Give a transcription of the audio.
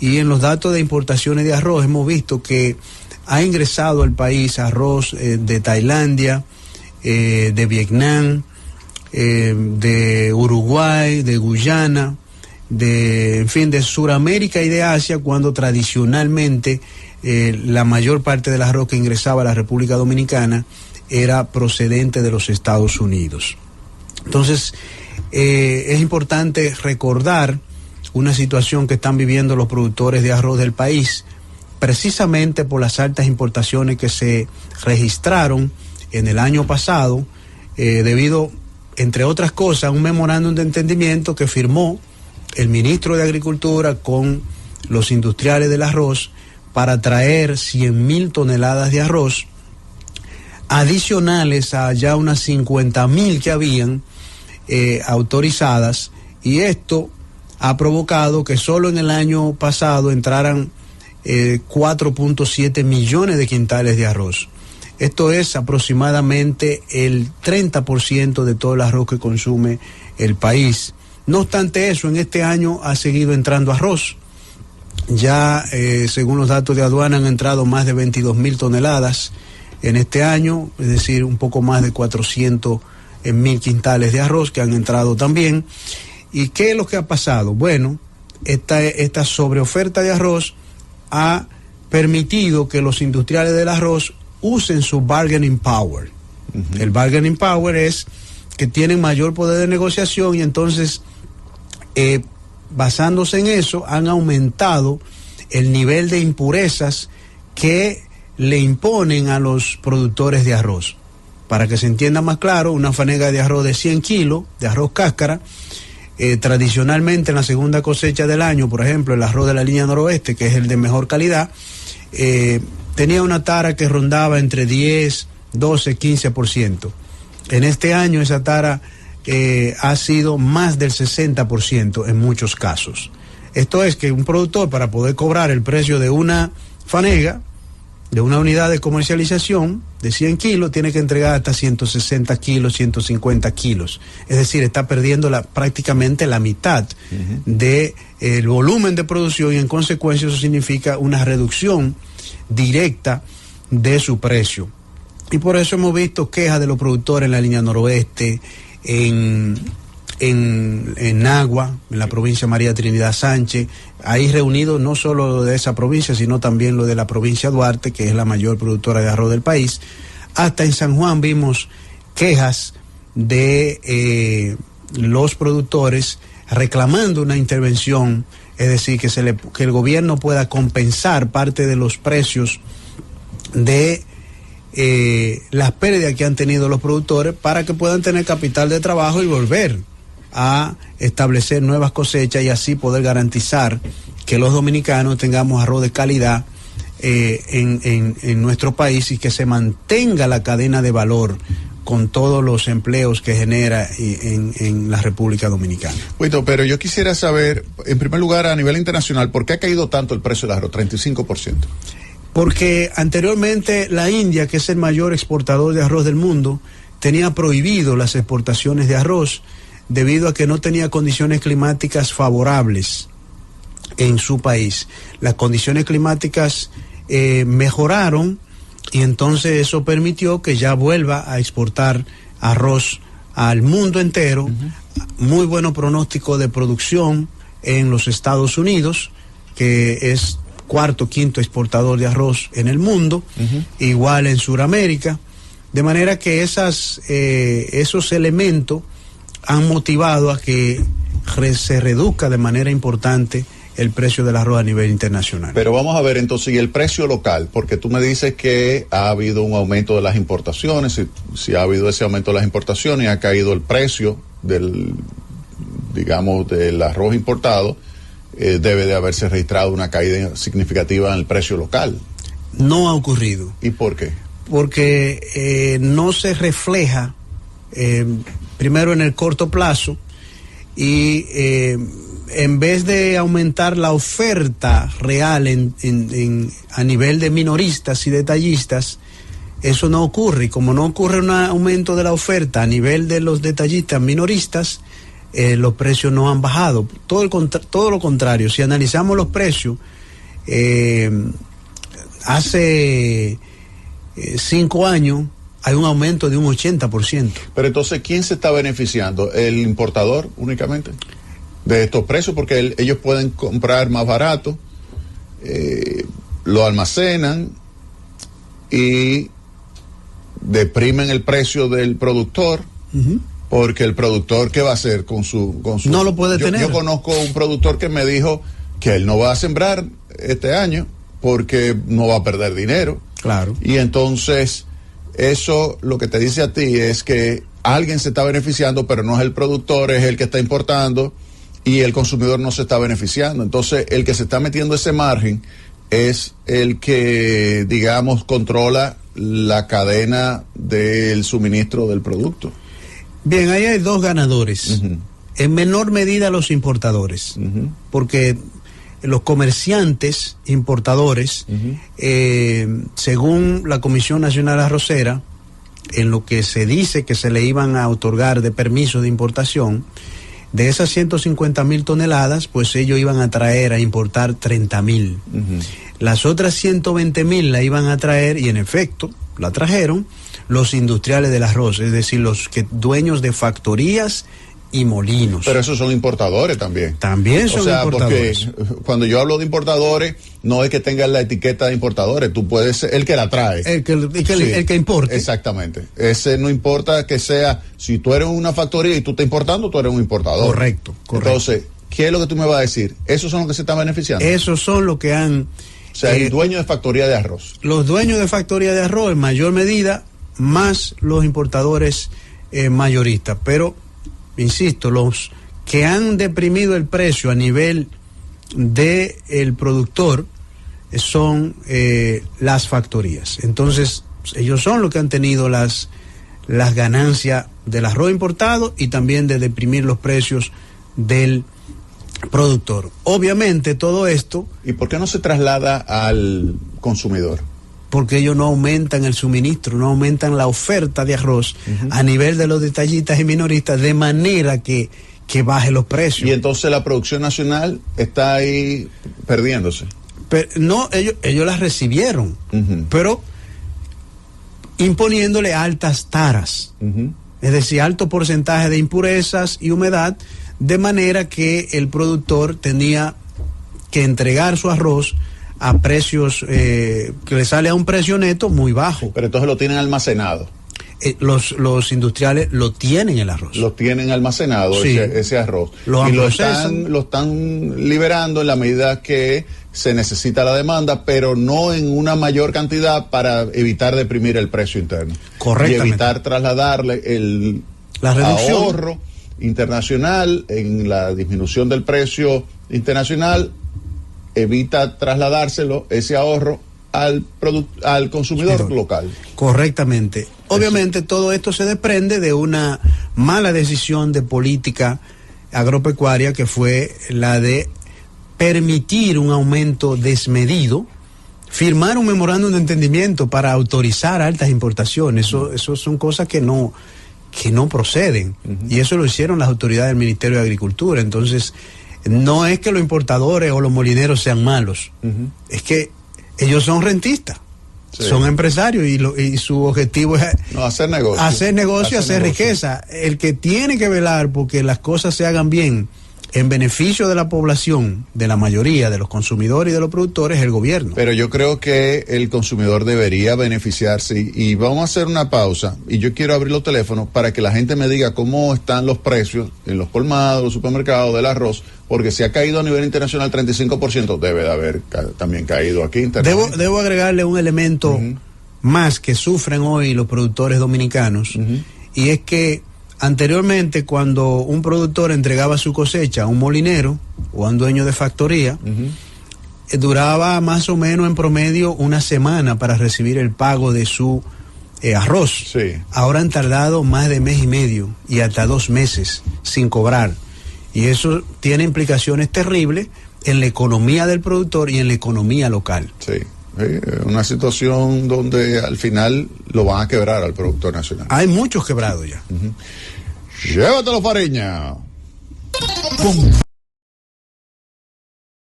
y en los datos de importaciones de arroz hemos visto que ha ingresado al país arroz de Tailandia, de Vietnam, de Uruguay, de Guyana, en fin, de Sudamérica y de Asia, cuando tradicionalmente la mayor parte del arroz que ingresaba a la República Dominicana era procedente de los Estados Unidos. Entonces, es importante recordar una situación que están viviendo los productores de arroz del país, precisamente por las altas importaciones que se registraron en el año pasado, debido, entre otras cosas, a un memorándum de entendimiento que firmó el ministro de Agricultura con los industriales del arroz para traer 100,000 toneladas de arroz adicionales a ya unas 50,000 que habían autorizadas, y esto ha provocado que solo en el año pasado entraran 4.7 millones de quintales de arroz. Esto es aproximadamente el 30% de todo el arroz que consume el país. No obstante eso, en este año ha seguido entrando arroz. Ya, según los datos de aduana, han entrado más de 22,000 toneladas en este año, es decir, un poco más de 400,000 quintales de arroz que han entrado también. ¿Y qué es lo que ha pasado? Bueno, esta sobreoferta de arroz ha permitido que los industriales del arroz usen su bargaining power. Uh-huh. El bargaining power es que tienen mayor poder de negociación, y entonces, basándose en eso, han aumentado el nivel de impurezas que le imponen a los productores de arroz. Para que se entienda más claro, una fanega de arroz de 100 kilos, de arroz cáscara, tradicionalmente en la segunda cosecha del año, por ejemplo, el arroz de la línea noroeste, que es el de mejor calidad, tenía una tara que rondaba entre 10, 12, 15%. En este año esa tara ha sido más del 60% en muchos casos. Esto es que un productor, para poder cobrar el precio de una fanega, de una unidad de comercialización de 100 kilos, tiene que entregar hasta 160 kilos, 150 kilos. Es decir, está perdiendo prácticamente la mitad uh-huh. del volumen de producción, y en consecuencia eso significa una reducción directa de su precio. Y por eso hemos visto quejas de los productores en la línea noroeste, en Nagua, en la provincia María Trinidad Sánchez, ahí reunido no solo de esa provincia, sino también lo de la provincia Duarte, que es la mayor productora de arroz del país. Hasta en San Juan vimos quejas de los productores reclamando una intervención, es decir, que el gobierno pueda compensar parte de los precios de las pérdidas que han tenido los productores, para que puedan tener capital de trabajo y volver a establecer nuevas cosechas, y así poder garantizar que los dominicanos tengamos arroz de calidad en nuestro país, y que se mantenga la cadena de valor con todos los empleos que genera en la República Dominicana. Bueno, pero yo quisiera saber, en primer lugar, a nivel internacional, ¿por qué ha caído tanto el precio del arroz, 35%? Porque anteriormente la India, que es el mayor exportador de arroz del mundo, tenía prohibido las exportaciones de arroz debido a que no tenía condiciones climáticas favorables en su país. Las condiciones climáticas mejoraron, y entonces eso permitió que ya vuelva a exportar arroz al mundo entero. Uh-huh. Muy bueno pronóstico de producción en los Estados Unidos, que es cuarto, quinto exportador de arroz en el mundo, uh-huh. Igual en Sudamérica, de manera que esos elementos han motivado a que se reduzca de manera importante el precio del arroz a nivel internacional. Pero vamos a ver entonces, ¿y el precio local? Porque tú me dices que ha habido un aumento de las importaciones. Si ha habido ese aumento de las importaciones, ha caído el precio del arroz importado, debe de haberse registrado una caída significativa en el precio local. No ha ocurrido. ¿Y por qué? Porque no se refleja, primero, en el corto plazo, y en vez de aumentar la oferta real a nivel de minoristas y detallistas, eso no ocurre. Y como no ocurre un aumento de la oferta a nivel de los detallistas minoristas, los precios no han bajado. Todo lo contrario, si analizamos los precios, hace 5 años hay un aumento de un 80%. Pero entonces, ¿quién se está beneficiando? ¿El importador únicamente de estos precios? Porque ellos pueden comprar más barato, lo almacenan y deprimen el precio del productor. Porque el productor, ¿qué va a hacer con su no lo puede tener? Yo conozco un productor que me dijo que él no va a sembrar este año porque no va a perder dinero. Claro. Y entonces, eso lo que te dice a ti es que alguien se está beneficiando, pero no es el productor, es el que está importando, y el consumidor no se está beneficiando. Entonces, el que se está metiendo ese margen es el que, digamos, controla la cadena del suministro del producto. Bien, ahí hay dos ganadores. En menor medida los importadores, porque los comerciantes importadores, según la Comisión Nacional Arrocera, en lo que se dice que se le iban a otorgar de permiso de importación, de esas 150,000 toneladas, pues ellos iban a traer, a importar 30,000. Las otras 120,000 la iban a traer, y en efecto, la trajeron los industriales del arroz, es decir, los dueños de factorías y molinos. Pero esos son importadores también. También son importadores. Porque cuando yo hablo de importadores, no es que tengan la etiqueta de importadores, tú puedes ser el que la trae. El que importe. Exactamente. Ese no importa que sea, si tú eres una factoría y tú estás importando, tú eres un importador. Correcto. Entonces, ¿qué es lo que tú me vas a decir? ¿Esos son los que se están beneficiando? Esos son los que han... O sea, el dueño de factoría de arroz. Los dueños de factoría de arroz en mayor medida, más los importadores mayoristas. Pero, insisto, los que han deprimido el precio a nivel del productor son las factorías. Entonces, ellos son los que han tenido las ganancias del arroz importado y también de deprimir los precios del productor. Obviamente todo esto... ¿Y por qué no se traslada al consumidor? Porque ellos no aumentan el suministro, no aumentan la oferta de arroz a nivel de los detallistas y minoristas, de manera que baje los precios. Y entonces la producción nacional está ahí perdiéndose. Pero no, ellos las recibieron, pero imponiéndole altas taras, es decir, alto porcentaje de impurezas y humedad, de manera que el productor tenía que entregar su arroz a precios que le sale a un precio neto muy bajo. Pero entonces lo tienen almacenado. Los industriales lo tienen el arroz. Lo tienen almacenado, sí, ese arroz. Y lo están liberando en la medida que se necesita la demanda, pero no en una mayor cantidad para evitar deprimir el precio interno. Correctamente. Y evitar trasladarle la reducción. Ahorro internacional en la disminución del precio internacional, evita trasladárselo, ese ahorro, al consumidor local. Correctamente. Obviamente todo esto se desprende de una mala decisión de política agropecuaria, que fue la de permitir un aumento desmedido, firmar un memorándum de entendimiento para autorizar altas importaciones. Eso son cosas que no proceden, y eso lo hicieron las autoridades del Ministerio de Agricultura. Entonces, no es que los importadores o los molineros sean malos, es que ellos son rentistas, son empresarios, y su objetivo es hacer negocio, hacer riqueza. El que tiene que velar porque las cosas se hagan bien en beneficio de la población, de la mayoría, de los consumidores y de los productores, es el gobierno. Pero yo creo que el consumidor debería beneficiarse, y vamos a hacer una pausa, y yo quiero abrir los teléfonos para que la gente me diga cómo están los precios en los colmados, los supermercados del arroz, porque si ha caído a nivel internacional 35%, debe de haber también caído aquí internamente. Debo agregarle un elemento más que sufren hoy los productores dominicanos, y es que anteriormente, cuando un productor entregaba su cosecha a un molinero o a un dueño de factoría, duraba más o menos en promedio una semana para recibir el pago de su arroz. Sí. Ahora han tardado más de mes y medio y hasta 2 meses sin cobrar. Y eso tiene implicaciones terribles en la economía del productor y en la economía local. Sí. Una situación donde al final lo van a quebrar al productor nacional. Hay muchos quebrados ya. Llévatelo, Fariña. Con